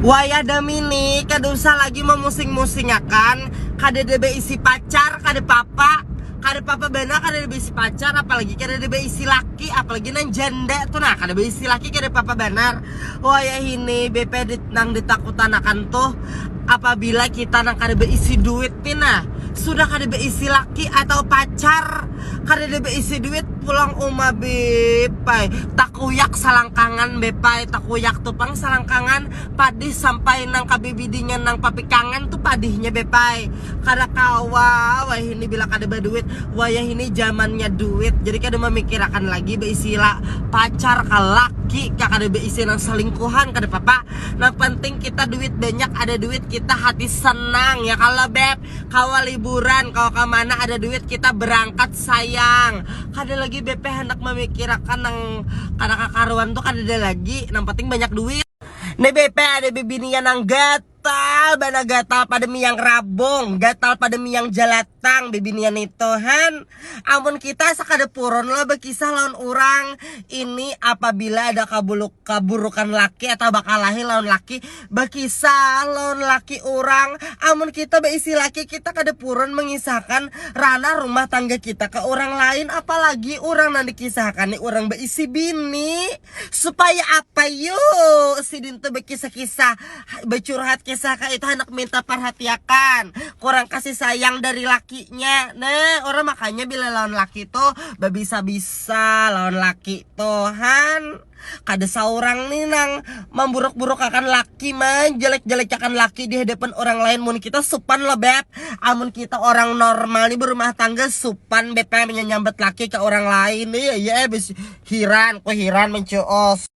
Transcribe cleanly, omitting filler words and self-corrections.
Waya Damini kada usah lagi memusing-musingakan, kada debe isi pacar, kada papa benar kada debe isi pacar, apalagi kada debe isi laki, apalagi nang janda tuh nah kada debe isi laki kada papa benar. Waya ini BP nang ditakutan akan tuh apabila kita nang kada isi duit tina, sudah kada isi laki atau pacar, kada isi duit pulang uma bepai takuyak salangkangan bepai takuyak tupang salangkangan padih sampai nang kabibidingan nang papikangan tuh padihnya bepai kada kawa wah ini bila kada duit wayah ini zamannya duit jadi kada memikirkan lagi beisilah pacar kalaki kada beisi nang selingkuhan kada papa nah penting kita duit banyak ada duit kita hati senang ya kalau beb kawa liburan kawa kemana ada duit kita berangkat sayang kada lagi BP hendak memikirkan nang kada kakaruan tuh kada ada lagi nang penting banyak duit. Nih BP ada bibinian nang gatal bana gatal pada miyang rabong gatal pada miyang jalatang bibinian itu han amun kita sakada puron lah berkisah lawan orang ini apabila ada kaburukan laki atau bakal lahir lawan laki berkisah lawan laki orang amun kita beisi laki kita kada puron mengisahkan ranah rumah tangga kita ke orang lain apalagi orang nanti kisahkan nih orang beisi bini supaya apa yuk si dinto berkisah-kisah bercurhat kisah kayak itu anak minta perhatiakan kurang kasih sayang dari lakinya nah orang makanya bila lawan laki tuh bisa lawan laki Tuhan kada seorang nih nang memburuk-buruk akan laki man jelek-jelek akan laki di hadapan orang lain mun kita supan loh beb amun kita orang normal nih berumah tangga supan beb menyambet laki ke orang lain nih ya hiran mencuos.